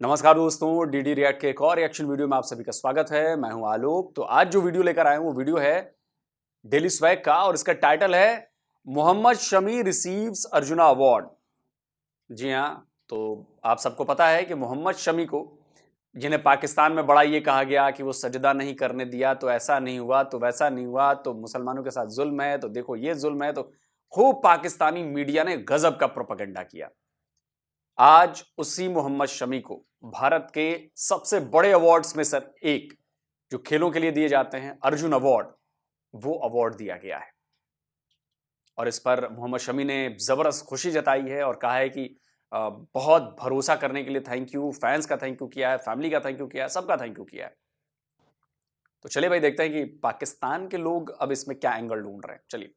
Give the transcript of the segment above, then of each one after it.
नमस्कार दोस्तों, DD react के एक और रिएक्शन वीडियो में आप सभी का स्वागत है। मैं हूं आलोक। तो आज जो वीडियो लेकर आए हूं वो वीडियो है डेली स्वैग का और इसका टाइटल है मोहम्मद शमी रिसीव्स अर्जुना अवार्ड। जी हां, तो आप सबको पता है कि मोहम्मद शमी को, जिन्हें पाकिस्तान में बड़ा ये कहा गया कि वो सजदा नहीं करने दिया तो ऐसा नहीं हुआ, तो वैसा नहीं हुआ, तो मुसलमानों के साथ जुल्म है, तो देखो ये जुल्म है, तो खूब पाकिस्तानी मीडिया ने गजब का प्रोपेगेंडा किया। आज उसी मोहम्मद शमी को भारत के सबसे बड़े अवार्ड्स में से एक, जो खेलों के लिए दिए जाते हैं, अर्जुन अवार्ड, वो अवार्ड दिया गया है। और इस पर मोहम्मद शमी ने जबरदस्त खुशी जताई है और कहा है कि बहुत भरोसा करने के लिए थैंक यू, फैंस का थैंक यू किया है, फैमिली का थैंक यू किया है, सबका थैंक यू किया है। तो चलिए भाई देखते हैं कि पाकिस्तान के लोग अब इसमें क्या एंगल ढूंढ रहे हैं। चलिए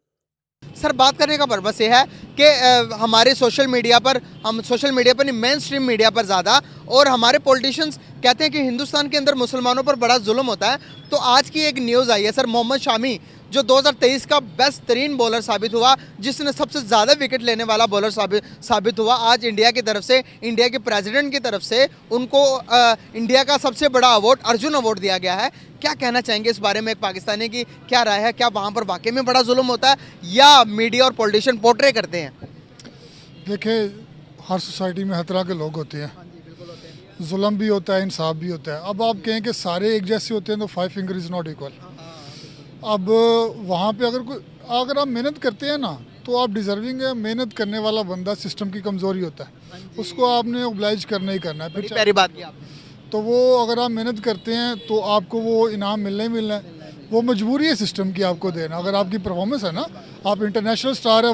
सर, बात करने का पर्पस ये है कि हमारे सोशल मीडिया पर, हम सोशल मीडिया पर नहीं, मेन स्ट्रीम मीडिया पर ज़्यादा, और हमारे पॉलिटिशियंस कहते हैं कि हिंदुस्तान के अंदर मुसलमानों पर बड़ा जुल्म होता है। तो आज की एक न्यूज़ आई है सर, मोहम्मद शामी जो 2023 का बेस्ट तरीन बॉलर साबित हुआ, जिसने सबसे ज़्यादा विकेट लेने वाला बॉलर साबित हुआ, आज इंडिया की तरफ से, इंडिया के प्रेसिडेंट की तरफ से उनको इंडिया का सबसे बड़ा अवार्ड अर्जुन अवार्ड दिया गया है। क्या कहना चाहेंगे इस बारे में? एक पाकिस्तानी की क्या राय है? क्या वहाँ पर वाकई में बड़ा जुल्म होता है या मीडिया और पॉलिटिशियन पोर्ट्रे करते हैं? देखिए, हर सोसाइटी में हर तरह के लोग होते हैं। जुल्म भी होता है, इंसाफ भी होता है। अब आप कहें कि सारे एक जैसे होते हैं तो five finger is not equal. अब वहाँ पे अगर आप मेहनत करते हैं ना, तो आप डिजर्विंग है। मेहनत करने वाला बंदा सिस्टम की कमज़ोरी होता है, उसको आपने ओब्लाइज करना ही करना है। बड़ी प्यारी बात की आपने। तो वो अगर आप मेहनत करते हैं तो आपको वो इनाम मिलना ही मिलना है। वो मजबूरी है सिस्टम की आपको देना। अगर आपकी परफॉर्मेंस है ना, आप इंटरनेशनल स्टार है,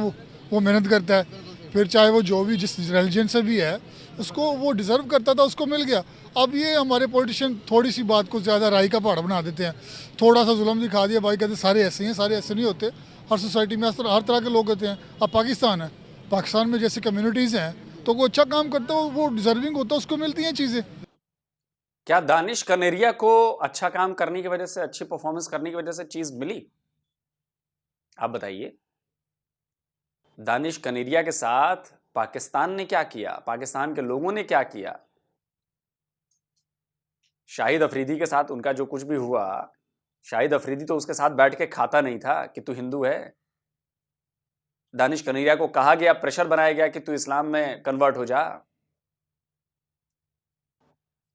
वो मेहनत करता है, फिर चाहे वो जो भी जिस रिलीजन से भी है, उसको वो डिज़र्व करता था, उसको मिल गया। अब ये हमारे पॉलिटिशियन थोड़ी सी बात को ज़्यादा राई का पहाड़ बना देते हैं, थोड़ा सा जुल्म दिखा दिया, भाई कहते सारे ऐसे हैं। सारे ऐसे नहीं होते। हर सोसाइटी में हर तरह के लोग होते हैं। अब पाकिस्तान है, पाकिस्तान में जैसे कम्युनिटीज़ हैं, तो वो अच्छा काम करता है, वो डिज़र्विंग होता है, उसको मिलती हैं चीज़ें। क्या दानिश कनेरिया को अच्छा काम करने की वजह से, अच्छी परफॉर्मेंस करने की वजह से चीज मिली? आप बताइए। दानिश कनेरिया के साथ पाकिस्तान ने क्या किया, पाकिस्तान के लोगों ने क्या किया? शाहिद अफरीदी के साथ उनका जो कुछ भी हुआ, शाहिद अफरीदी तो उसके साथ बैठ के खाता नहीं था कि तू हिंदू है। दानिश कनेरिया को कहा गया, प्रेशर बनाया गया कि तू इस्लाम में कन्वर्ट हो जा।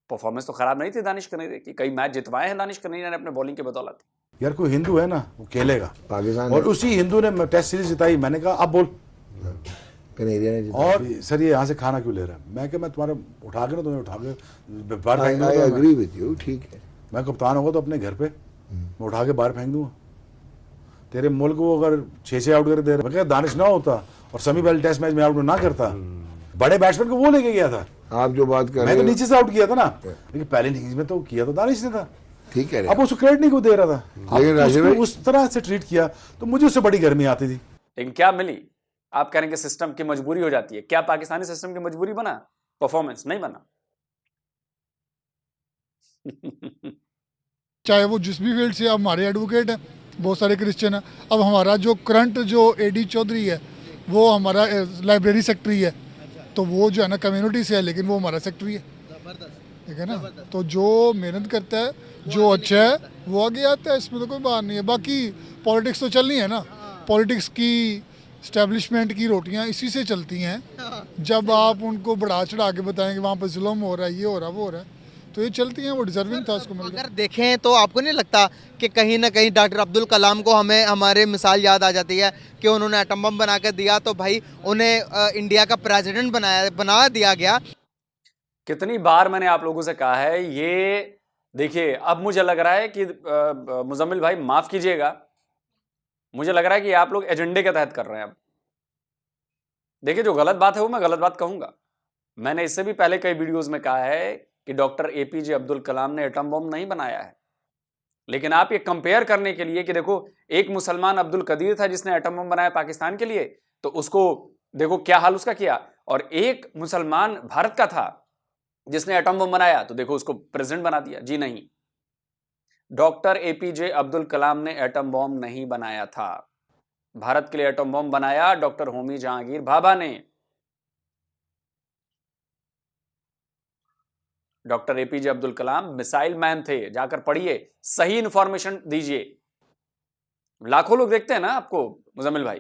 परफॉर्मेंस तो खराब नहीं थी दानिश कनेरिया की। कई मैच जितवाए हैं दानिश कनेरिया ने अपने बॉलिंग की बदौलत। यार कोई हिंदू है ना, वो खेलेगा पाकिस्तान और उसी हिंदू ने टेस्ट सीरीज जिताई। मैंने कहा अब बोल, कनेरिया ने जिताई। और सर ये यहाँ से खाना क्यों ले रहा है? मैं क्या, मैं तुम्हारे उठा के ना, तुम्हें उठा के बाहर फेंक दूंगा। आई एग्री विद यू, ठीक है। मैं कप्तान होगा तो अपने घर पे मैं उठा के बाहर फेंक दूंगा। तेरे मुल्क को अगर 6 आउट कर दे रहे, मैं क्या दानिश ना होता और समी पहले टेस्ट मैच में आउट ना करता, बड़े बैट्समैन को वो लेके गया था। आप जो बात कर रहे मैं हो, तो नीचे से आउट किया था ना, लेकिन पहले इनिंग्स में तो किया तो दानिश ने था। ठीक है। अब उसको क्रेडिट नहीं को दे रहा था, लेकिन राजीव उसको भाई, उस तरह से ट्रीट किया तो मुझे उससे बड़ी गर्मी आती थी। लेकिन क्या मिली? आप कह रहे हैं कि सिस्टम की मजबूरी हो जाती है। क्या पाकिस्तानी सिस्टम की मजबूरी बना? परफॉर्मेंस नहीं बना। चाहे वो जिस भी फील्ड से, अब हमारे एडवोकेट हैं, बहुत सारे क्रिश्चियन हैं। अब हमारा जो करंट जो एडी चौधरी है, वो हमारा लाइब्रेरी सेक्रेटरी है। तो वो जो है ना कम्युनिटी से है, लेकिन वो हमारा सेक्रेटरी है, ठीक है ना। तो जो मेहनत करता है, जो अच्छा है, वो आगे आता है। इसमें तो कोई बात नहीं है। बाकी पॉलिटिक्स तो चलनी है ना। पॉलिटिक्स की, इस्टेब्लिशमेंट की रोटियां इसी से चलती हैं। जब आप उनको बढ़ा चढ़ा के बताएंगे वहाँ पर जुल्म हो रहा है, ये हो रहा है, वो हो रहा है, तो ये चलती हैं। वो डिजर्विंग था, उसको मिल गया। अगर देखें तो आपको नहीं लगता कि कहीं ना कहीं डॉक्टर अब्दुल कलाम को हमें हमारे मिसाल याद आ जाती है कि उन्होंने एटम बम बना कर दिया, तो भाई उन्हें इंडिया का प्रेसिडेंट बना दिया गया। कितनी बार मैंने आप लोगों से कहा है ये। देखिए, अब मुझे लग रहा है कि मुजम्मिल भाई माफ कीजिएगा, मुझे लग रहा है कि आप लोग एजेंडे के तहत कर रहे हैं। अब देखिए, जो गलत बात है वो मैं गलत बात कहूंगा। मैंने इससे भी पहले कई वीडियोस में कहा है कि डॉक्टर एपीजे अब्दुल कलाम ने एटम बम नहीं बनाया है। लेकिन आप ये कंपेयर करने के लिए कि देखो, एक मुसलमान अब्दुल कदीर था जिसने एटम बम बनाया पाकिस्तान के लिए, तो उसको देखो क्या हाल उसका किया, और एक मुसलमान भारत का था जिसने एटम बम बनाया, तो देखो उसको प्रेसिडेंट बना दिया। जी नहीं, डॉक्टर एपीजे अब्दुल कलाम ने एटम बम नहीं बनाया था। भारत के लिए एटम बम बनाया डॉक्टर होमी जहांगीर भाभा ने। Doctor APJ Abdul Kalam missile man थे, जाकर पढ़िए, सही इंफॉर्मेशन दीजिए। लाखों लोग देखते हैं ना आपको मुजम्मिल भाई,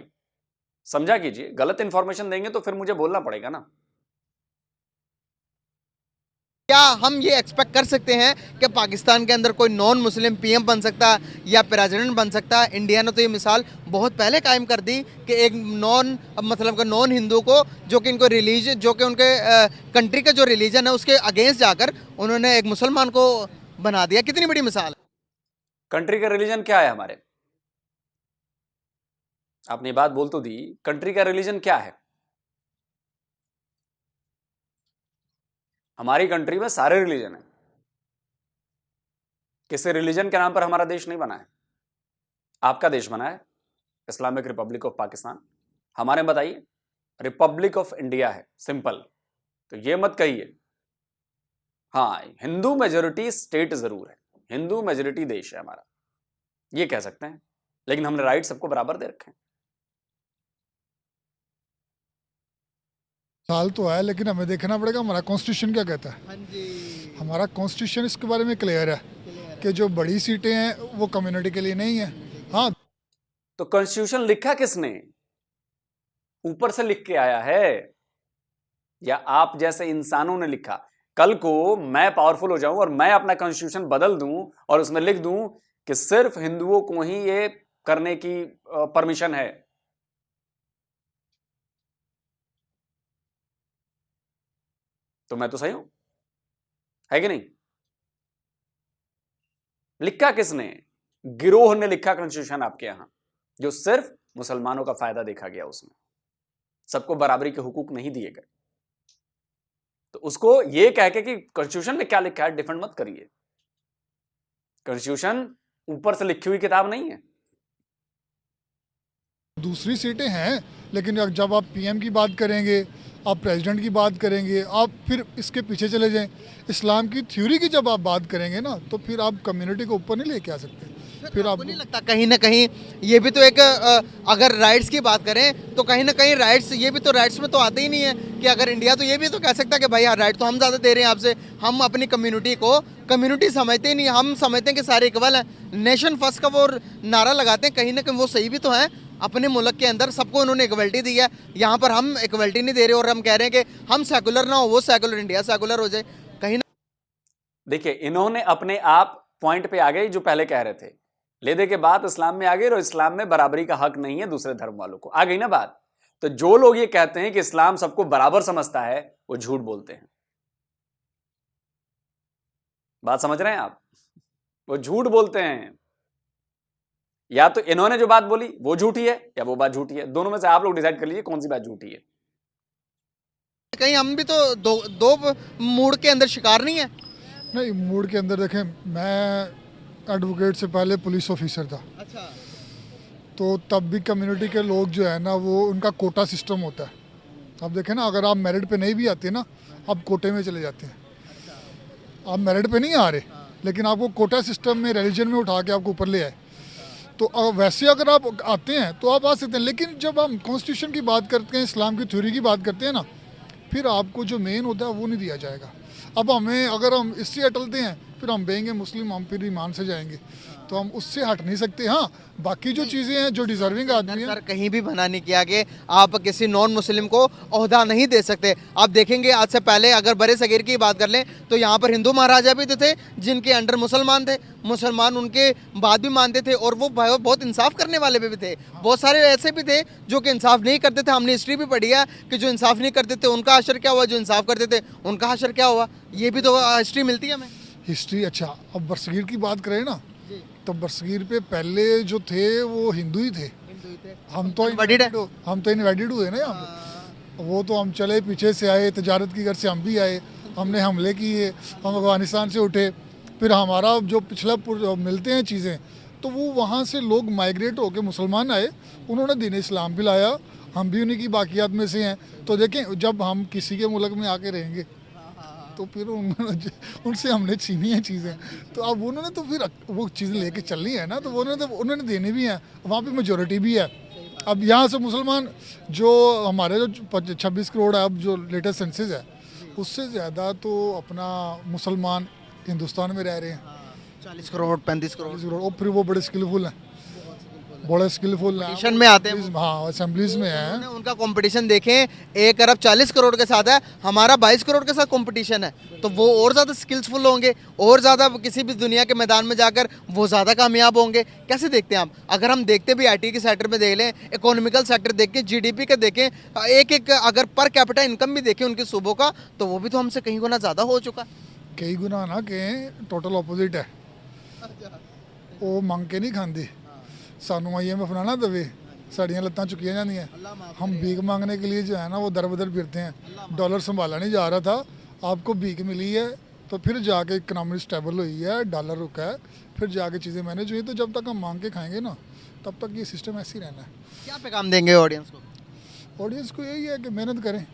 समझा कीजिए। गलत इंफॉर्मेशन देंगे तो फिर मुझे बोलना पड़ेगा ना। क्या हम ये एक्सपेक्ट कर सकते हैं कि पाकिस्तान के अंदर कोई नॉन मुस्लिम पीएम बन सकता या प्रेसिडेंट बन सकता? इंडिया ने तो ये मिसाल बहुत पहले कायम कर दी कि एक नॉन हिंदू को, जो कि इनको रिलीजन, जो कि उनके कंट्री का जो रिलीजन है उसके अगेंस्ट जाकर उन्होंने एक मुसलमान को बना दिया। कितनी बड़ी मिसाल है। कंट्री का रिलीजन क्या है हमारे? आपने बात बोल तो दी, कंट्री का रिलीजन क्या है? हमारी कंट्री में सारे रिलीजन है। किसी रिलीजन के नाम पर हमारा देश नहीं बना है। आपका देश बना है इस्लामिक रिपब्लिक ऑफ पाकिस्तान, हमारे बताइए रिपब्लिक ऑफ इंडिया है, सिंपल। तो ये मत कहिए। हाँ, हिंदू मेजोरिटी स्टेट जरूर है, हिंदू मेजोरिटी देश है हमारा, ये कह सकते हैं, लेकिन हमने राइट सबको बराबर दे रखे हैं। साल तो है, लेकिन हमें देखना पड़ेगा हमारा कॉन्स्टिट्यूशन क्या कहता है। हाँ जी, हमारा कॉन्स्टिट्यूशन इसके बारे में क्लियर है कि जो बड़ी सीटें हैं वो कम्युनिटी के लिए नहीं है। हाँ, तो कॉन्स्टिट्यूशन लिखा किसने? ऊपर से लिख के आया है या आप जैसे इंसानों ने लिखा? कल को मैं पावरफुल हो जाऊं और मैं अपना कॉन्स्टिट्यूशन बदल दूं और उसमें लिख दूं कि सिर्फ हिंदुओं को ही ये करने की परमिशन है, तो मैं तो सही हूं, है कि नहीं? लिखा किसने? गिरोह ने लिखा कॉन्स्टिट्यूशन आपके यहां, जो सिर्फ मुसलमानों का फायदा देखा गया, उसमें सबको बराबरी के हुकूक नहीं दिए गए। तो उसको ये कह के कि कॉन्स्टिट्यूशन में क्या लिखा है डिफेंड मत करिए। कॉन्स्टिट्यूशन ऊपर से लिखी हुई किताब नहीं है। दूसरी सीटें हैं, लेकिन जब आप पीएम की बात करेंगे, आप प्रेसिडेंट की बात करेंगे, आप फिर इसके पीछे चले जाएं, इस्लाम की थ्योरी की जब आप बात करेंगे ना, तो फिर आप कम्युनिटी को ऊपर नहीं लेके आ सकते। फिर आपको नहीं लगता कहीं ना कहीं ये भी तो एक अगर राइट्स की बात करें तो कहीं ना कहीं राइट्स, ये भी तो राइट्स में तो आते ही नहीं है कि अगर इंडिया तो ये भी तो कह सकता है कि भाई राइट तो हम ज़्यादा दे रहे हैं आपसे, हम अपनी कम्युनिटी को कम्युनिटी समझते ही नहीं, हम समझते हैं कि सारे इक्वल हैं। नेशन फर्स्ट का वो नारा लगाते हैं, कहीं ना कहीं वो सही भी तो है। अपने मुल्क के अंदर सबको उन्होंने इक्वलिटी दी है, यहाँ पर हम इक्वलिटी नहीं दे रहे और हम कह रहे हैं कि हम सेकुलर ना हो, वो सेकुलर, इंडिया सेकुलर हो जाए। कहीं ना देखिए, इन्होंने अपने आप पॉइंट पे आ गए जो पहले कह रहे थे, ले दे के बात इस्लाम में आ गई और इस्लाम में बराबरी का हक नहीं है दूसरे धर्म वालों को, आ गई ना बात। तो जो लोग ये कहते हैं कि इस्लाम सबको बराबर समझता है, वो झूठ बोलते हैं। बात समझ रहे हैं आप? वो झूठ बोलते हैं। या तो इन्होंने जो बात बोली वो झूठी है या वो बात झूठी है, दोनों में से आप लोग डिसाइड कर लीजिए कौन सी बात झूठी है। कहीं हम भी तो दो मूड के अंदर शिकार नहीं है। नहीं, मूड के अंदर देखें, मैं एडवोकेट से पहले पुलिस ऑफिसर था। अच्छा, तो तब भी कम्युनिटी के लोग जो है ना, वो उनका कोटा सिस्टम होता है। अब देखें ना, अगर आप मेरिट पे नहीं भी आते ना, आप कोटे में चले जाते हैं। आप मेरिट पे नहीं आ रहे, लेकिन आपको कोटा सिस्टम में रिलीजन में उठा के आपको ऊपर ले आए। तो वैसे अगर आप आते हैं तो आप आ सकते हैं, लेकिन जब हम कॉन्स्टिट्यूशन की बात करते हैं, इस्लाम की थ्योरी की बात करते हैं ना, फिर आपको जो मेन होता है वो नहीं दिया जाएगा। अब हमें, अगर हम इससे अटलते हैं, फिर हम बेंगे मुस्लिम, हम फिर ईमान से जाएंगे, तो हम उससे हट नहीं सकते। हाँ, बाकी जो चीज़ें हैं, जो डिजर्विंग आदमी सर है, कहीं भी मना नहीं किया कि आप किसी नॉन मुस्लिम को ओहदा नहीं दे सकते। आप देखेंगे आज से पहले अगर बड़े सगीर की बात कर लें तो यहाँ पर हिंदू महाराजा भी तो थे जिनके अंडर मुसलमान थे, मुसलमान उनके बात भी मानते थे और वो बहुत इंसाफ करने वाले भी थे। बहुत सारे ऐसे भी थे जो कि इंसाफ नहीं करते थे। हमने हिस्ट्री भी पढ़ी है कि जो इंसाफ नहीं करते थे उनका हशर क्या हुआ, जो इंसाफ करते थे उनका हशर क्या हुआ, ये भी तो हिस्ट्री मिलती है हमें। हिस्ट्री। अच्छा, अब बरसगीर की बात करें ना, तो बरसगीर पे पहले जो थे वो हिंदू ही थे। हम तो इन्वाइटेड हुए ना यहाँ पे। वो तो हम चले पीछे से आए, तजारत की घर से हम भी आए, हमने हमले किए, हम अफगानिस्तान से उठे, फिर हमारा जो पिछला मिलते हैं चीज़ें, तो वो वहाँ से लोग माइग्रेट होकर मुसलमान आए, उन्होंने दीन इस्लाम भी लाया, हम भी उन्हीं की बाकियात में से हैं। तो देखें, जब हम किसी के मुल्क में आके रहेंगे तो फिर उनसे हमने छीनी है चीज़ें, तो अब उन्होंने तो फिर वो चीज़ें लेके चलनी है ना, तो उन्होंने देनी भी है, वहाँ पे मेजोरिटी भी है। अब यहाँ से मुसलमान जो हमारे जो 26 करोड़ है, अब जो लेटेस्ट सेंसस है उससे ज़्यादा तो अपना मुसलमान हिंदुस्तान में रह रहे हैं। 40 करोड़ 35 करोड़ और फिर वो बड़े स्किलफुल हैं, बड़े स्किलफुल हैं। कंपटीशन में आते हैं। हाँ, असेंबलीज में हैं। उन्होंने उनका कंपटीशन देखें, 1 अरब 40 करोड़ के साथ है, हमारा 22 करोड़ के साथ कंपटीशन है, तो वो और ज़्यादा स्किल्सफुल होंगे, और ज़्यादा किसी भी दुनिया के मैदान में जाकर वो ज़्यादा कामयाब होंगे। कैसे देखते हैं आप? अगर हम देखते भी IT के सेक्टर में देख लें, इकोनॉमिकल सेक्टर देखें, GDP का देखें, एक अगर पर कैपिटा इनकम भी देखें उनके सूबों का, तो वो भी तो हमसे कहीं गुना ज़्यादा हो चुका। कई गुना ना कहें, टोटल ऑपोजिट है। वो मंग के नहीं खाती, सानू IMF ना देवे, साड़ियाँ लत्तां चुकिया जांदियां। हम भीख मांगने के लिए जो है ना वो दर बदर फिरते हैं। डॉलर संभाला नहीं जा रहा था, आपको भीख मिली है तो फिर जाके इकनॉमी स्टेबल हुई है, डॉलर रुका है, फिर जाके चीज़ें मैनेज हुई। तो जब तक हम मांग के खाएंगे ना, तब तक ये सिस्टम ऐसे ही रहना है। क्या पैगाम देंगे ऑडियंस को? ऑडियंस को यही है कि मेहनत करें,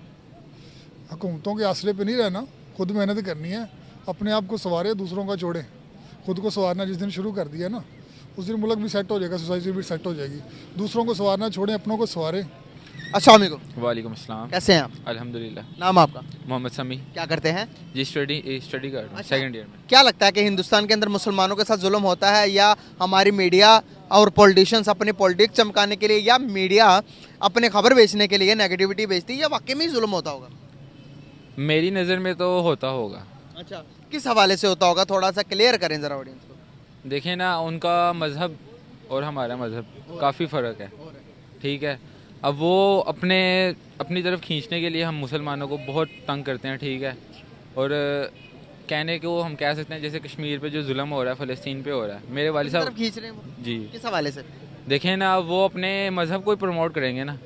हुकूमतों के आसरे पे नहीं रहना, खुद मेहनत करनी है, अपने आप को संवारे, दूसरों का छोड़े। खुद को संवारना जिस दिन शुरू कर दिया ना, उस दिन मुल्क भी सेट हो जाएगा, सोसाइटी भी सेट हो जाएगी। दूसरों को संवारना छोड़ें, अपनों को संवारें। अस्सलाम वालेकुम। वालेकुम अस्सलाम। कैसे हैं आप? अल्हम्दुलिल्लाह। नाम आपका? मोहम्मद समी। क्या करते हैं? जी स्टडी कर रहा हूँ, सेकंड ईयर में। क्या लगता है कि हिंदुस्तान के अंदर मुसलमानों के साथ जुल्म होता है, या हमारी मीडिया और पॉलिटिशियंस अपने पॉलिटिक्स चमकाने के लिए, या मीडिया अपने खबर बेचने के लिए नेगेटिविटी बेचती है, या वाकई में ही जुल्म होता होगा? मेरी नज़र में तो होता होगा। अच्छा, किस हवाले से होता होगा, थोड़ा सा क्लियर करें ज़रा ऑडियंस को। देखिए ना, उनका मज़हब और हमारा मज़हब काफ़ी फ़र्क है, ठीक है। अब वो अपनी तरफ खींचने के लिए हम मुसलमानों को बहुत तंग करते हैं, ठीक है। और कहने को हम कह सकते हैं जैसे कश्मीर पे जो जुल्म हो रहा है, फ़लस्तीन पे हो रहा है, मेरे वालिद किस साहब तरफ खींच रहे हैं वो? जी किस हवाले से? देखें ना, वो अपने मज़हब को ही प्रमोट करेंगे ना,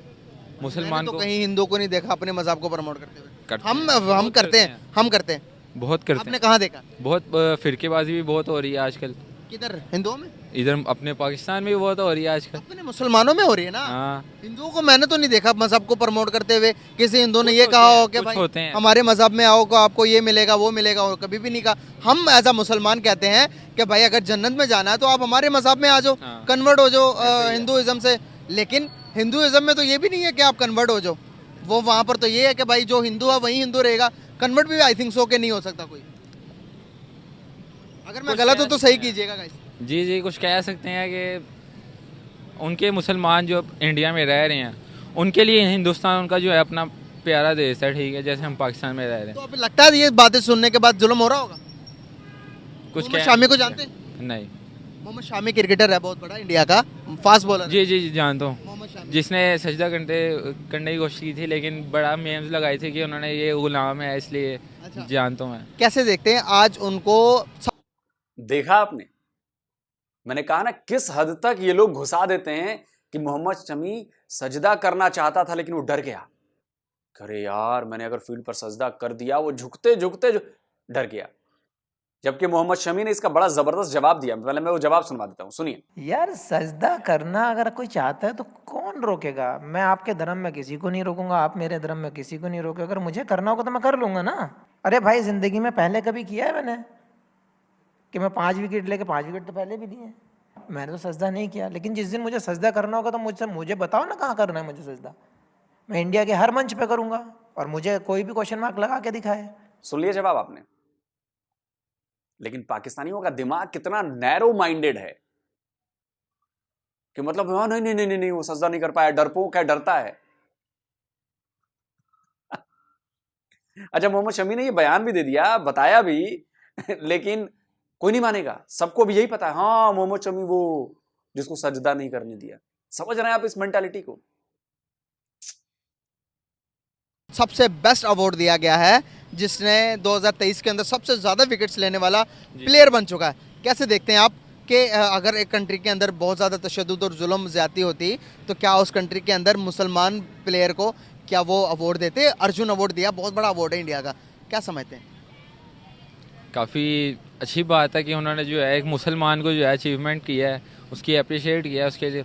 मुसलमान मैंने तो को कहीं हिंदू को नहीं देखा अपने मज़हब को प्रमोट करते हुए। करते हम हैं, हम बहुत करते हैं, हम करते हैं। बहुत करते आपने हैं। कहाँ देखा? बहुत फ़िरकेबाजी भी बहुत हो रही है आजकल, किधर? हिंदुओं में? इधर अपने पाकिस्तान में भी बहुत हो रही है आजकल। अपने मुसलमानों में हो रही है ना। हाँ, हिंदुओं को मैंने तो नहीं देखा मजहब को प्रमोट करते हुए किसी हिंदू ने ये कहा हो कि कुछ भाई होते हैं। हमारे मजहब में आओ, को आपको ये मिलेगा वो मिलेगा, और कभी भी नहीं कहा। हम एज अ मुसलमान कहते हैं कि भाई अगर जन्नत में जाना है तो आप हमारे मजहब में आ जाओ, हाँ। कन्वर्ट हो जाओ हिंदुइज्म से। लेकिन हिंदुइज्म में तो ये भी नहीं है कि आप कन्वर्ट हो जाओ, वो वहाँ पर तो ये है कि भाई जो हिंदू है वही हिंदू रहेगा। कन्वर्ट भी आई थिंक सो के नहीं हो सकता कोई। अगर मैं गलत हूँ तो सही कीजिएगा गाइस। जी जी, कुछ कह सकते हैं कि उनके मुसलमान जो इंडिया में रह रहे हैं, उनके लिए हिंदुस्तान उनका जो है अपना प्यारा देश है, ठीक है, जैसे हम पाकिस्तान में रह रहे तो हैं। अभी लगता है ये बातें सुनने के बाद जुल्म हो रहा होगा? कुछ मोहम्मद कह शामी को जानते हैं? नहीं। मोहम्मद शामी क्रिकेटर है बहुत बड़ा, इंडिया का फास्ट बॉलर। जी जी जी, जानता हूँ, मोहम्मद शामी जिसने सजदा करने की कोशिश की थी, लेकिन बड़ा मेम्स लगाए थे कि उन्होंने ये गुलाम है, इसलिए अच्छा। जानता हूँ मैं। कैसे देखते हैं आज उनको? देखा आपने, मैंने कहा ना किस हद तक ये लोग घुसा देते हैं कि मोहम्मद शमी सजदा करना चाहता था लेकिन वो डर गया। अरे यार, मैंने अगर फील्ड पर सजदा कर दिया, वो झुकते झुकते डर गया। जबकि मोहम्मद शमी ने इसका बड़ा जबरदस्त जवाब दिया। पहले मैं वो जवाब सुनवा देता हूं, सुनिए। यार सजदा करना अगर कोई चाहता है तो कौन रोकेगा? मैं आपके धर्म में किसी को नहीं रोकूंगा, आप मेरे धर्म में किसी को नहीं रोके। अगर मुझे करना होगा तो मैं कर लूंगा ना। अरे भाई, जिंदगी में पहले कभी किया है मैंने कि मैं 5 विकेट लेके 5 विकेट तो पहले भी लिए। मैंने तो सजदा नहीं किया, लेकिन जिस दिन मुझे सजदा करना होगा तो मुझे बताओ ना कहाँ करना है मुझे सजदा। मैं इंडिया के हर मंच पे करूंगा, और मुझे कोई भी क्वेश्चन मार्क लगा के दिखाए। सुन लिया जवाब आपने। लेकिन पाकिस्तानियों का दिमाग कितना नैरो माइंडेड है कि मतलब हाँ नहीं नहीं नहीं नहीं, वो सजदा नहीं कर पाया, डरपोक है, डरता है। अच्छा, मोहम्मद शमी ने ये बयान भी दे दिया, बताया भी, लेकिन कोई नहीं मानेगा। सबको भी यही पता है, हाँ मोहम्मद शमी वो जिसको सजदा नहीं करने दिया। समझ रहे हैं आप इस मेंटालिटी को? सबसे बेस्ट अवार्ड दिया गया है जिसने 2023 के अंदर सबसे ज्यादा विकेट्स लेने वाला प्लेयर बन चुका है। कैसे देखते हैं आप कि अगर एक कंट्री के अंदर बहुत ज़्यादा तशद्दुद और जुल्म ज्यादती होती तो क्या उस कंट्री के अंदर मुसलमान प्लेयर को क्या वो अवार्ड देते? अर्जुन अवार्ड दिया, बहुत बड़ा अवार्ड है इंडिया का, क्या समझते हैं? काफ़ी अच्छी बात है कि उन्होंने जो है एक मुसलमान को जो है अचीवमेंट किया है, उसकी अप्रिशिएट किया है उसके लिए।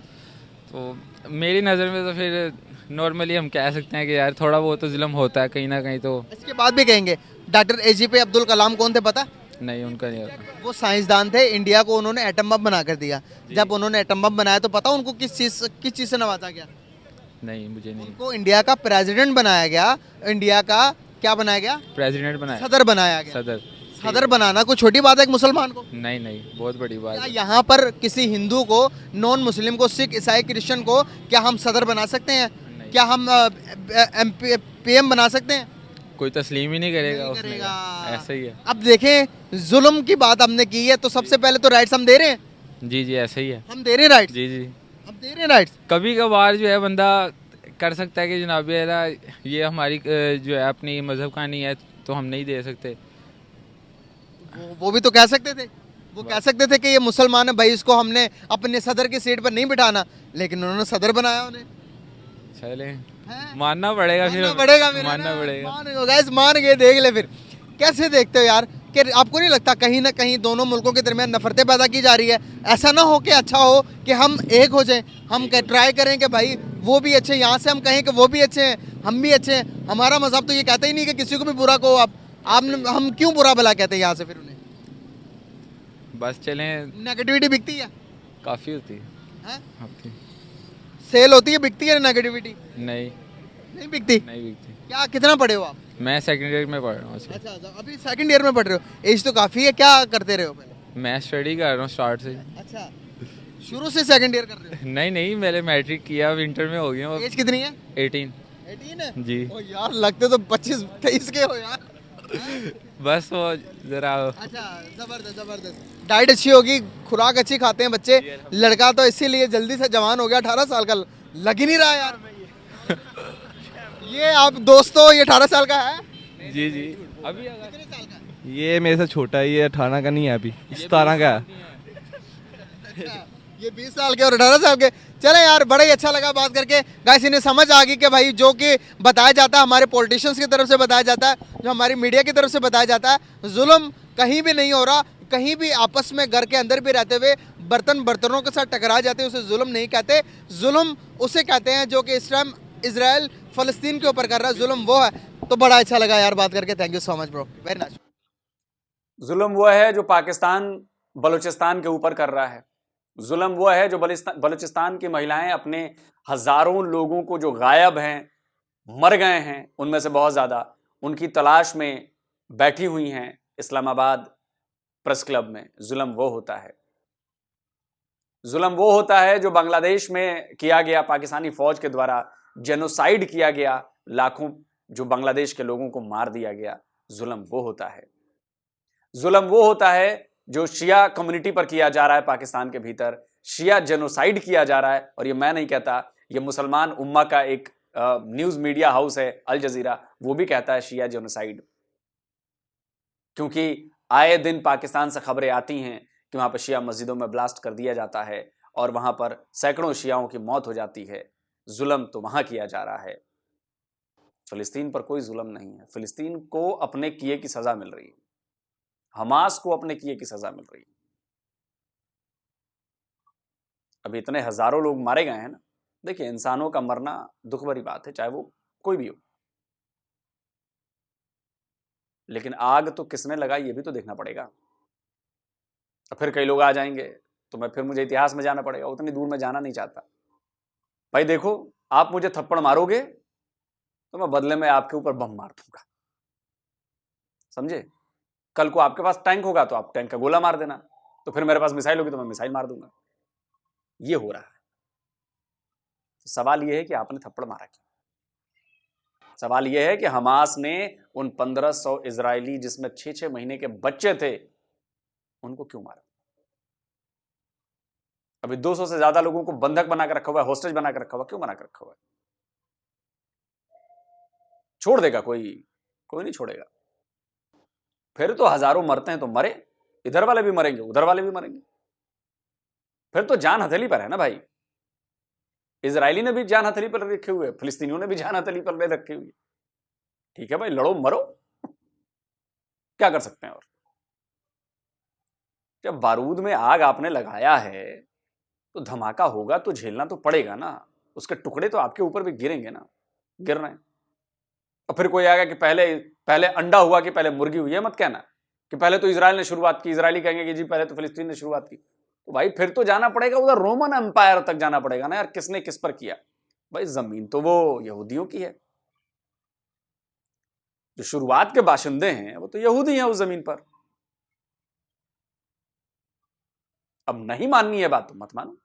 तो मेरी नज़र में तो फिर नॉर्मली हम कह सकते हैं कि यार थोड़ा बहुत तो जुल्म होता है कहीं ना कहीं। तो इसके बाद भी कहेंगे डॉक्टर AGP अब्दुल कलाम कौन थे पता? नहीं, उनका नहीं होता। वो साइंसदान थे, इंडिया को उन्होंने एटम बम बना कर दिया। जब उन्होंने एटम बम बनाया तो पता उनको किस चीज़ से नवाजा गया? नहीं, मुझे नहीं। उनको इंडिया का प्रेसिडेंट बनाया गया। इंडिया का क्या बनाया गया? प्रेसिडेंट बनाया, सदर बनाया गया। सदर। सदर बनाना कोई छोटी बात है एक मुसलमान को? नहीं नहीं, बहुत बड़ी बात क्या है। यहाँ पर किसी हिंदू को, नॉन मुस्लिम को, सिख, ईसाई, क्रिश्चियन को क्या हम सदर बना सकते हैं? नहीं। क्या हम पीएम बना सकते हैं? कोई तस्लीम ही नहीं करेगा, नहीं उसने करेगा। कहा। ऐसा ही है। अब देखें, जुल्म की बात हमने की है तो सबसे पहले तो राइट्स हम दे रहे हैं। जी जी, ऐसा ही है। हम दे रहे हैं राइट्स, जी जी। हम दे रहे हैं राइट्स। कभी कभार जो है बंदा कर सकता है कि जनाब ये हमारी जो है अपनी मज़हब का नहीं है तो हम नहीं दे सकते। वो भी तो कह सकते थे, वो कह सकते थे कि ये मुसलमान है भाई, इसको हमने अपने सदर की सीट पर नहीं बिठाना, लेकिन उन्होंने सदर बनाया उन्हें। चले, हैं? मानना पड़ेगा फिर, मानना पड़ेगा फिर, है मानना ना? पड़ेगा। गाइस मान गए, देख ले फिर। कैसे देखते हो यार कि आपको नहीं लगता कहीं ना कहीं दोनों मुल्कों के दरमियान नफरतें पैदा की जा रही है? ऐसा ना हो कि अच्छा हो कि हम एक हो जाएं, हम ट्राई करें कि भाई वो भी अच्छे, यहाँ से हम कहें कि वो भी अच्छे हैं, हम भी अच्छे हैं। हमारा मजहब तो ये कहता ही नहीं कि किसी को भी बुरा कहो आप। हम क्यों बुरा भला कहते हैं यहाँ से फिर उन्हें? बस चलें, नेगेटिविटी बिकती है, काफ़ी होती है। हैं? होती सेल होती है, बिकती है नेगेटिविटी? नहीं, नहीं बिकती। नहीं बिकती। क्या, कितना पढ़े हो आप? मैं सेकंड ईयर में पढ़ रहा हूँ। अच्छा अच्छा, अभी सेकंड ईयर में पढ़ रहे हो। एज तो काफ़ी है, क्या करते रहे हो पहले? मैं स्टडी कर रहा हूँ स्टार्ट से। अच्छा, शुरू से सेकंड ईयर कर रहे हो? नहीं नहीं, मैंने मैट्रिक किया, विंटर में हो गया हूँ। एज कितनी है? 18। 18 है जी। ओ यार, लगते तो 25-23 के हो यार। बस वो ज़रा अच्छा, जबरदस्त जबरदस्त। डाइट अच्छी होगी, खुराक अच्छी खाते हैं बच्चे। लड़का तो इसीलिए जल्दी से जवान हो गया, 18 साल का लग ही नहीं रहा यार। ये आप दोस्तों, ये 18 साल का है? जी जी। अभी कितने साल का है? ये मेरे से छोटा है, ये 18 का नहीं है, अभी 17 का है। अच्छा, ये 20 साल के और 18 साल के। चले यार, बड़ा ही अच्छा लगा बात करके। गाइस, इन्हें समझ आ गई कि भाई जो कि बताया जाता है, हमारे पॉलिटिशियंस की तरफ से बताया जाता है, जो हमारी मीडिया की तरफ से बताया जाता है, जुल्म कहीं भी नहीं हो रहा। कहीं भी आपस में घर के अंदर भी रहते हुए बर्तन बर्तनों के साथ टकरा जाते हैं, उसे जुल्म नहीं कहते। जुल्म उसे कहते हैं जो कि इस टाइम इजराइल फ़लस्तीन के ऊपर कर रहा है, जुल्म वो है। तो बड़ा अच्छा लगा यार बात करके। Thank you so much bro, very nice. जुल्म वो है जो पाकिस्तान बलूचिस्तान के ऊपर कर रहा है। जुल्म वो है जो बलूचिस्तान की महिलाएं अपने हजारों लोगों को जो गायब हैं, मर गए हैं, उनमें से बहुत ज्यादा, उनकी तलाश में बैठी हुई हैं इस्लामाबाद प्रेस क्लब में। जुल्म वो होता है, जुल्म वो होता है जो बांग्लादेश में किया गया, पाकिस्तानी फौज के द्वारा जेनोसाइड किया गया, लाखों जो बांग्लादेश के लोगों को मार दिया गया। जुल्म वो होता है। जुल्म वो होता है जो शिया कम्युनिटी पर किया जा रहा है पाकिस्तान के भीतर। शिया जेनोसाइड किया जा रहा है, और ये मैं नहीं कहता, ये मुसलमान उम्मा का एक न्यूज मीडिया हाउस है अल जजीरा, वो भी कहता है शिया जेनोसाइड। क्योंकि आए दिन पाकिस्तान से खबरें आती हैं कि वहां पर शिया मस्जिदों में ब्लास्ट कर दिया जाता है और वहां पर सैकड़ों शियाओं की मौत हो जाती है। जुल्म तो वहां किया जा रहा है, फिलिस्तीन पर कोई जुल्म नहीं है। फिलिस्तीन को अपने किए की सजा मिल रही है, हमास को अपने किए की सजा मिल रही है। अभी इतने हजारों लोग मारे गए हैं ना। देखिए, इंसानों का मरना दुख भरी बात है, चाहे वो कोई भी हो, लेकिन आग तो किसने लगाई ये भी तो देखना पड़ेगा। और फिर कई लोग आ जाएंगे तो फिर मुझे इतिहास में जाना पड़ेगा, उतनी दूर में जाना नहीं चाहता। भाई देखो, आप मुझे थप्पड़ मारोगे तो मैं बदले में आपके ऊपर बम मार दूंगा, समझे? कल को आपके पास टैंक होगा तो आप टैंक का गोला मार देना, तो फिर मेरे पास मिसाइल होगी तो मैं मिसाइल मार दूंगा। ये हो रहा है। तो सवाल यह है कि आपने थप्पड़ मारा क्यों? सवाल यह है कि हमास ने उन 1500 इजरायली जिसमें 6-6 महीने के बच्चे थे, उनको क्यों मारा? अभी 200 से ज्यादा लोगों को बंधक बनाकर रखा हुआ है, होस्टेज बनाकर रखा हुआ, क्यों बनाकर रखा हुआ है? छोड़ देगा कोई? कोई नहीं छोड़ेगा। फिर तो हजारों मरते हैं तो मरे, इधर वाले भी मरेंगे, उधर वाले भी मरेंगे। फिर तो जान हथेली पर है ना भाई। इजरायली ने भी जान हथेली पर रखे हुए, फिलिस्तीनियों ने भी जान हथेली पर ले रखी हुई। ठीक है भाई, लड़ो मरो, क्या कर सकते हैं। और जब बारूद में आग आपने लगाया है तो धमाका होगा तो झेलना तो पड़ेगा ना। उसके टुकड़े तो आपके ऊपर भी गिरेंगे ना, गिर रहे हैं। और फिर कोई आएगा कि पहले अंडा हुआ कि पहले मुर्गी हुई है, मत कहना कि पहले तो इजराइल ने शुरुआत की। इजरायली कहेंगे कि जी पहले तो फिलिस्तीन ने शुरुआत की। तो भाई फिर तो जाना पड़ेगा उधर रोमन एम्पायर तक जाना पड़ेगा ना यार, किसने किस पर किया। भाई जमीन तो वो यहूदियों की है। जो शुरुआत के बाशिंदे हैं वो तो यहूदी हैं उस जमीन पर। अब नहीं माननी है बात तो मत मानो।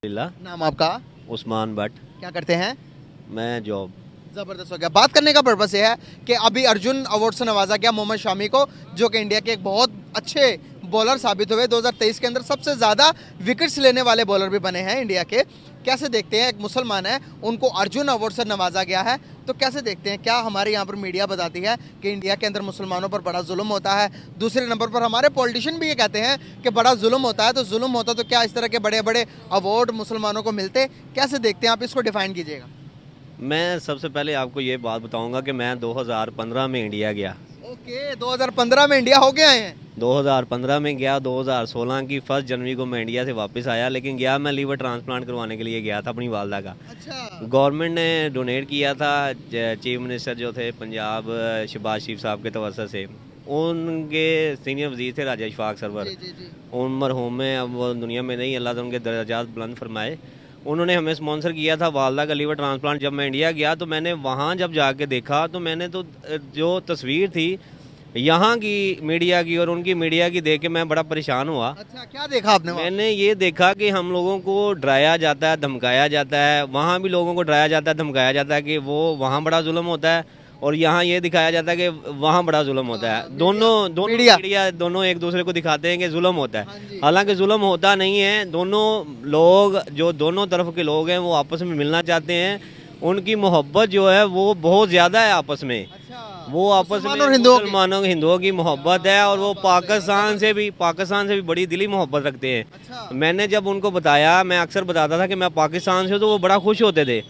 नाम आपका? उस्मान भट्ट। क्या करते हैं? मैं जॉब। जबरदस्त हो गया। बात करने का पर्पस ये है कि अभी अर्जुन अवार्ड से नवाजा गया मोहम्मद शमी को, जो कि इंडिया के एक बहुत अच्छे बॉलर साबित हुए। 2023 के अंदर सबसे ज़्यादा विकेट्स लेने वाले बॉलर भी बने हैं इंडिया के। कैसे देखते हैं, एक मुसलमान है, उनको अर्जुन अवार्ड से नवाजा गया है, तो कैसे देखते हैं? क्या हमारे यहाँ पर मीडिया बताती है कि इंडिया के अंदर मुसलमानों पर बड़ा जुल्म होता है? दूसरे नंबर पर हमारे पॉलिटिशियन भी ये कहते हैं कि बड़ा जुल्म होता है, तो जुल्म होता तो क्या इस तरह के बड़े बड़े अवार्ड मुसलमानों को मिलते? कैसे देखते हैं आप इसको, डिफाइन कीजिएगा। मैं सबसे पहले आपको ये बात बताऊंगा कि मैं 2015 में इंडिया गया। ओके, 2015 में इंडिया हो गया है। 2015 में गया, 2016 की 1 जनवरी को मैं इंडिया से वापस आया, लेकिन गया मैं लीवर ट्रांसप्लांट करवाने के लिए गया था अपनी वालदा का। अच्छा। गवर्नमेंट ने डोनेट किया था, चीफ मिनिस्टर जो थे पंजाब शहबाज शरीफ साहब के तवज्जो से, उनके सीनियर वजीर थे राजा इशफाक सरवर, उन मरहूम में अब वो दुनिया में नहीं, अल्लाह तो उनके दर्जात बुलंद फरमाए। उन्होंने हमें स्पॉन्सर किया था वालदा का लीवर ट्रांसप्लांट। जब मैं इंडिया गया तो मैंने वहाँ जब जाके देखा तो मैंने तो जो तस्वीर थी यहाँ की मीडिया की और उनकी मीडिया की देख के मैं बड़ा परेशान हुआ। अच्छा, क्या देखा आपने वहाँ? मैंने ये देखा कि हम लोगों को डराया जाता है, धमकाया जाता है। वहाँ भी लोगों को डराया जाता है, धमकाया जाता है कि वो वहाँ बड़ा जुल्म होता है, और यहाँ ये दिखाया जाता है कि वहाँ बड़ा जुल्म होता है। दोनों मीडिया दोनों एक दूसरे को दिखाते हैं कि जुल्म होता है, हालांकि जुल्म होता नहीं है। दोनों लोग, जो दोनों तरफ के लोग हैं, वो आपस में मिलना चाहते हैं। उनकी मोहब्बत जो है वो बहुत ज़्यादा है आपस में। वो आपस में मुसलमानों हिंदुओं की मोहब्बत है, और वो पाकिस्तान से भी बड़ी दिली मोहब्बत रखते हैं। मैंने जब उनको बताया, मैं अक्सर बताता था कि मैं पाकिस्तान से, तो वो बड़ा खुश होते थे,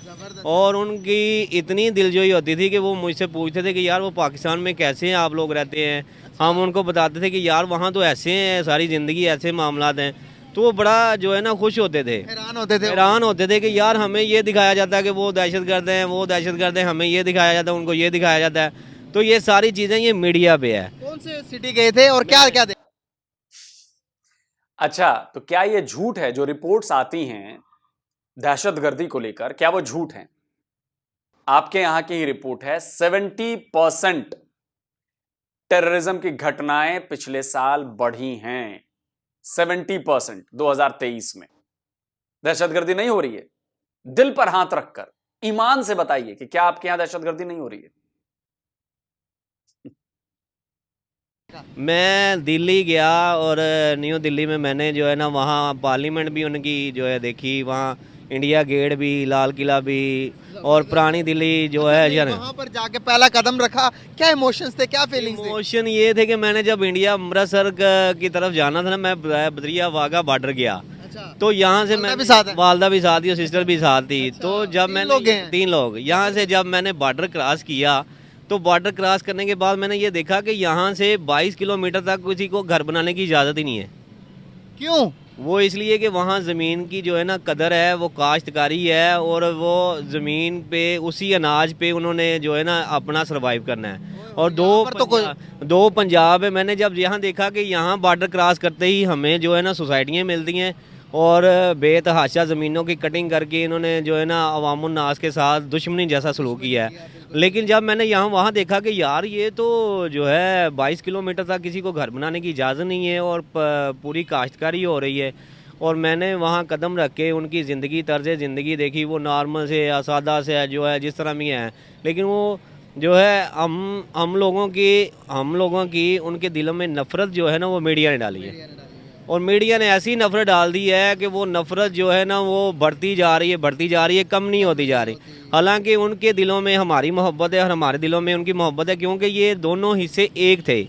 और उनकी इतनी दिलजोई होती थी कि वो मुझसे पूछते थे कि यार वो पाकिस्तान में कैसे हैं आप लोग रहते हैं। हम उनको बताते थे कि यार वहाँ तो ऐसे हैं, सारी ज़िंदगी ऐसे मामलात हैं। तो वो बड़ा जो है ना खुश होते थे, हैरान होते थे कि यार हमें ये दिखाया जाता है कि वो दहशतगर्द हैं, वो दहशतगर्द हैं, हमें ये दिखाया जाता है, उनको ये दिखाया जाता है। तो ये सारी चीज़ें ये मीडिया पे है। कौन से सिटी गए थे और क्या क्या देखा? अच्छा, तो क्या ये झूठ है जो रिपोर्ट्स आती हैं दहशतगर्दी को लेकर, क्या वो झूठ हैं? आपके यहां की ही रिपोर्ट है, 70% टेररिज्म की घटनाएं पिछले साल बढ़ी हैं। 70% 2023 में दहशतगर्दी नहीं हो रही है। दिल पर हाथ रखकर ईमान से बताइए कि क्या आपके यहां दहशतगर्दी नहीं हो रही है? मैं दिल्ली गया, और न्यू दिल्ली में मैंने जो है ना वहाँ पार्लियामेंट भी उनकी जो है देखी, वहाँ इंडिया गेट भी, लाल किला भी, और पुरानी दिल्ली जो है वहाँ पर जाके पहला कदम रखा, क्या इमोशंस थे, क्या फीलिंग्स थे? इमोशन ये थे कि मैंने जब इंडिया अमृतसर की तरफ जाना था ना, मैं बदरिया वाघा बॉर्डर गया। तो यहाँ से मैं वालदा भी साथ थी और सिस्टर भी साथ थी। तो जब मैंने 3 लोग यहाँ से जब मैंने बॉर्डर क्रॉस किया, तो बॉर्डर क्रॉस करने के बाद मैंने ये देखा कि यहाँ से 22 किलोमीटर तक किसी को घर बनाने की इजाज़त ही नहीं है। क्यों? वो इसलिए कि वहाँ ज़मीन की जो है ना कदर है, वो काश्तकारी है, और वो ज़मीन पे उसी अनाज पे उन्होंने जो है ना अपना सर्वाइव करना है। और दो पंजाब है। मैंने जब यहाँ देखा कि यहाँ बॉर्डर क्रॉस करते ही हमें जो है ना सोसाइटियाँ मिलती हैं, और बेतहाशा ज़मीनों की कटिंग करके इन्होंने जो है ना अवामुन नास के साथ दुश्मनी जैसा सलूक किया है। लेकिन जब मैंने यहाँ वहाँ देखा कि यार ये तो जो है 22 किलोमीटर तक किसी को घर बनाने की इजाज़त नहीं है, और पूरी काश्तकारी हो रही है। और मैंने वहाँ कदम रख के उनकी ज़िंदगी, तर्ज़ ज़िंदगी देखी, वो नॉर्मल से सादा से जो है जिस तरह भी है, लेकिन वो जो है हम लोगों की उनके दिलों में नफ़रत जो है ना वो मीडिया ने डाली है। और मीडिया ने ऐसी नफ़रत डाल दी है कि वो नफ़रत जो है ना वो बढ़ती जा रही है, कम नहीं होती जा रही। हालांकि उनके दिलों में हमारी मोहब्बत है और हमारे दिलों में उनकी मोहब्बत है, क्योंकि ये दोनों हिस्से एक थे।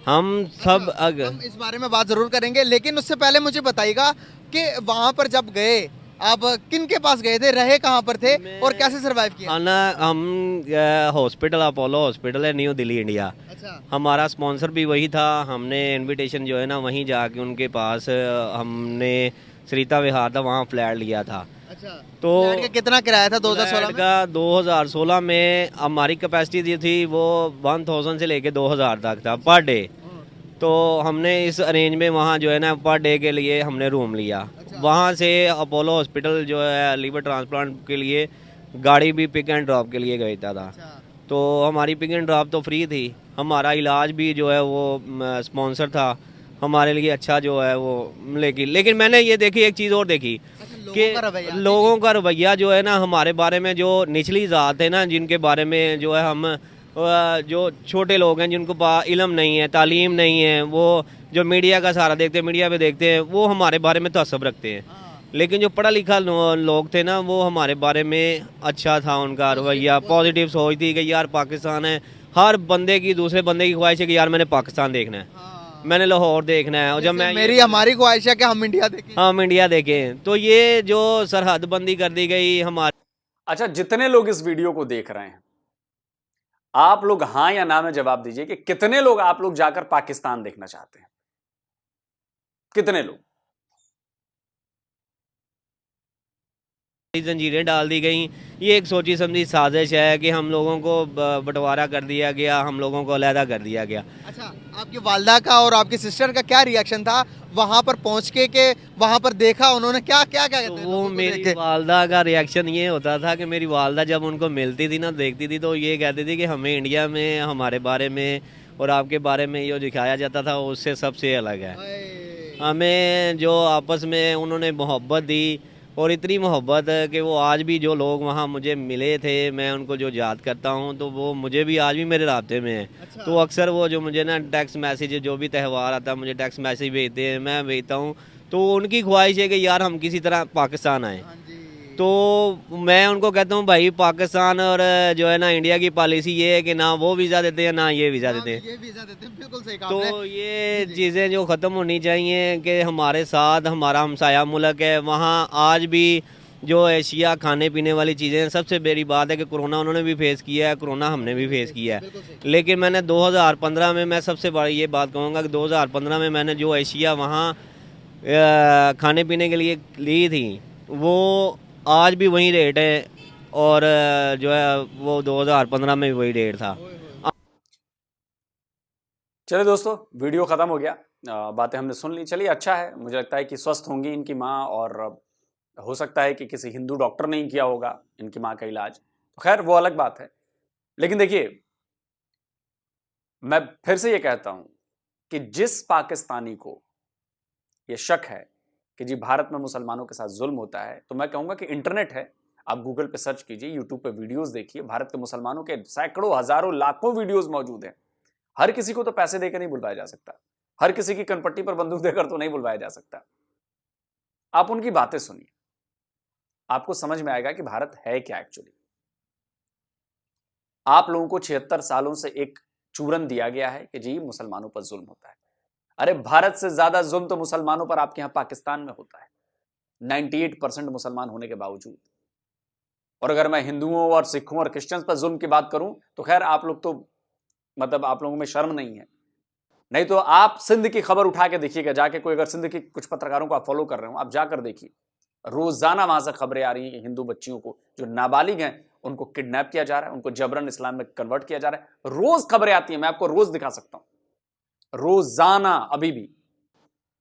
हम सब हम इस बारे में बात ज़रूर करेंगे, लेकिन उससे पहले मुझे बताइएगा कि वहाँ पर जब गए आप किन के पास गए थे, रहे कहाँ पर थे और कैसे सरवाइव किया? हम हॉस्पिटल, अपोलो हॉस्पिटल है, न्यू दिल्ली, इंडिया। हमारा स्पॉन्सर भी वही था। हमने इनविटेशन जो है ना वहीं जाके उनके पास, हमने सरिता विहार था वहाँ फ्लैट लिया था। तो फ्लैट का कितना किराया था 2016 का? 2016 में हमारी कैपेसिटी जो थी वो 1000 से लेके 2000 तक था पर डे। तो हमने इस अरेंज में वहाँ जो है ना पर डे के लिए हमने रूम लिया। वहाँ से अपोलो हॉस्पिटल जो है लीवर ट्रांसप्लांट के लिए गाड़ी भी पिक एंड ड्रॉप के लिए गई था। तो हमारी पिक एंड ड्रॉप तो फ्री थी, हमारा इलाज भी जो है वो स्पॉन्सर था, हमारे लिए अच्छा जो है वो। लेकिन मैंने ये देखी, एक चीज़ और देखी कि लोगों का रवैया जो है ना हमारे बारे में, जो निचली ज़ात है ना, जिनके बारे में जो है हम जो छोटे लोग हैं, जिनको इल्म नहीं है, तालीम नहीं है, वो जो मीडिया का सहारा देखते हैं, मीडिया पे देखते हैं, वो हमारे बारे में तसब रखते हैं। लेकिन जो पढ़ा लिखा लोग थे ना, वो हमारे बारे में अच्छा था उनका रवैया, पॉजिटिव सोच थी कि यार पाकिस्तान है। हर बंदे की, दूसरे बंदे की ख्वाहिश है कि यार मैंने पाकिस्तान देखना है, मैंने लाहौर देखना है। और जब मैं हमारी ख्वाहिश है कि हम इंडिया देखें। हम इंडिया देखें, तो ये जो सरहद बंदी कर दी गई हमारे। अच्छा, जितने लोग इस वीडियो को देख रहे हैं, आप लोग हां या ना में जवाब दीजिए कि कितने लोग आप लोग जाकर पाकिस्तान देखना चाहते हैं? कितने लोग? जंजीरें डाल दी गई, ये एक सोची समझी साजिश है कि हम लोगों को बंटवारा कर दिया गया, हम लोगों को अलहदा कर दिया गया। अच्छा, आपकी वालदा का और आपकी सिस्टर का क्या रिएक्शन था वहां पर पहुंच के वहां पर देखा उन्होंने, क्या क्या क्या तो वो मेरी वालदा का रिएक्शन ये होता था कि मेरी वालदा जब उनको मिलती थी ना, देखती थी, तो ये कहती थी कि हमें इंडिया में हमारे बारे में और आपके बारे में जो दिखाया जाता था उससे सबसे अलग है। हमें जो आपस में उन्होंने मोहब्बत दी, और इतनी मोहब्बत कि वो आज भी जो लोग वहाँ मुझे मिले थे, मैं उनको जो याद करता हूँ, तो वो मुझे भी आज भी मेरे राब्ते में है। अच्छा। तो अक्सर वो जो मुझे ना टेक्स्ट मैसेज, जो भी त्यौहार आता है मुझे टेक्स्ट मैसेज भेजते हैं, मैं भेजता हूँ, तो उनकी ख्वाहिश है कि यार हम किसी तरह पाकिस्तान आएँ। तो मैं उनको कहता हूँ भाई, पाकिस्तान और जो है ना इंडिया की पॉलिसी ये है कि ना वो वीज़ा देते हैं ना ये वीज़ा देते हैं। बिल्कुल सही कहा। तो ये चीज़ें जो ख़त्म होनी चाहिए कि हमारे साथ हमारा हमसाया मुल्क है, वहाँ आज भी जो एशिया खाने पीने वाली चीज़ें हैं। सबसे बड़ी बात है कि कोरोना उन्होंने भी फेस किया है, कोरोना हमने भी फेस किया है। लेकिन मैंने 2015 में, मैं सबसे बड़ी ये बात कहूँगा कि 2015 में मैंने जो एशिया वहाँ खाने पीने के लिए ली थी, वो आज भी वही रेट है, और जो है वो 2015 में भी वही रेट था। चलिए दोस्तों, वीडियो खत्म हो गया, बातें हमने सुन ली। चलिए, अच्छा है, मुझे लगता है कि स्वस्थ होंगी इनकी माँ, और हो सकता है कि किसी हिंदू डॉक्टर ने ही किया होगा इनकी माँ का इलाज, तो खैर वो अलग बात है। लेकिन देखिए, मैं फिर से ये कहता हूं कि जिस पाकिस्तानी को ये शक है कि जी भारत में मुसलमानों के साथ जुल्म होता है, तो मैं कहूंगा कि इंटरनेट है, आप गूगल पे सर्च कीजिए, यूट्यूब पे वीडियोस देखिए, भारत के मुसलमानों के सैकड़ों, हजारों, लाखों वीडियोस मौजूद हैं। हर किसी को तो पैसे देकर नहीं बुलवाया जा सकता, हर किसी की कनपट्टी पर बंदूक देकर तो नहीं बुलवाया जा सकता। आप उनकी बातें सुनिए, आपको समझ में आएगा कि भारत है क्या एक्चुअली। आप लोगों को 76 सालों से एक चूरन दिया गया है कि जी मुसलमानों पर जुल्म होता है। अरे भारत से ज्यादा जुल्म तो मुसलमानों पर आपके यहां पाकिस्तान में होता है, 98% मुसलमान होने के बावजूद। और अगर मैं हिंदुओं और सिखों और क्रिश्चियंस पर जुल्म की बात करूं, तो खैर आप लोग तो मतलब आप लोगों में शर्म नहीं है। नहीं तो आप सिंध की खबर उठा के देखिएगा जाके, कोई अगर सिंध के कुछ पत्रकारों को आप फॉलो कर रहे हो, आप जाकर देखिए, रोजाना वहां से खबरें आ रही हैं कि हिंदू बच्चियों को, जो नाबालिग हैं, उनको किडनैप किया जा रहा है, उनको जबरन इस्लाम में कन्वर्ट किया जा रहा है। रोज खबरें आती हैं, मैं आपको रोज दिखा सकता हूं, रोजाना, अभी भी।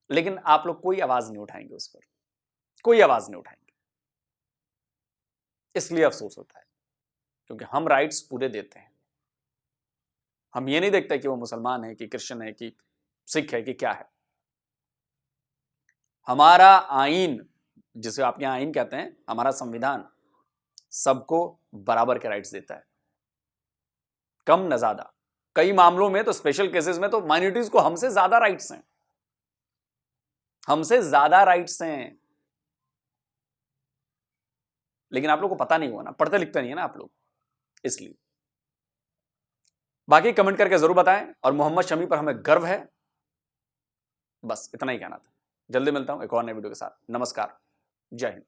लेकिन आप लोग कोई आवाज नहीं उठाएंगे उस पर, कोई आवाज नहीं उठाएंगे। इसलिए अफसोस होता है, क्योंकि हम राइट्स पूरे देते हैं। हम ये नहीं देखते कि वो मुसलमान है कि क्रिश्चियन है कि सिख है कि क्या है। हमारा आईन, जिसे आप यहां आईन कहते हैं, हमारा संविधान सबको बराबर के राइट्स देता है, कम न ज्यादा। कई मामलों में तो, स्पेशल केसेस में तो माइनॉरिटीज को हमसे ज्यादा राइट्स हैं, हमसे ज्यादा राइट्स हैं। लेकिन आप लोग को पता नहीं हुआ ना, पढ़ते लिखते नहीं है ना आप लोग, इसलिए। बाकी कमेंट करके जरूर बताएं, और मोहम्मद शमी पर हमें गर्व है। बस इतना ही कहना था। जल्दी मिलता हूं एक और नए वीडियो के साथ। नमस्कार, जय हिंद।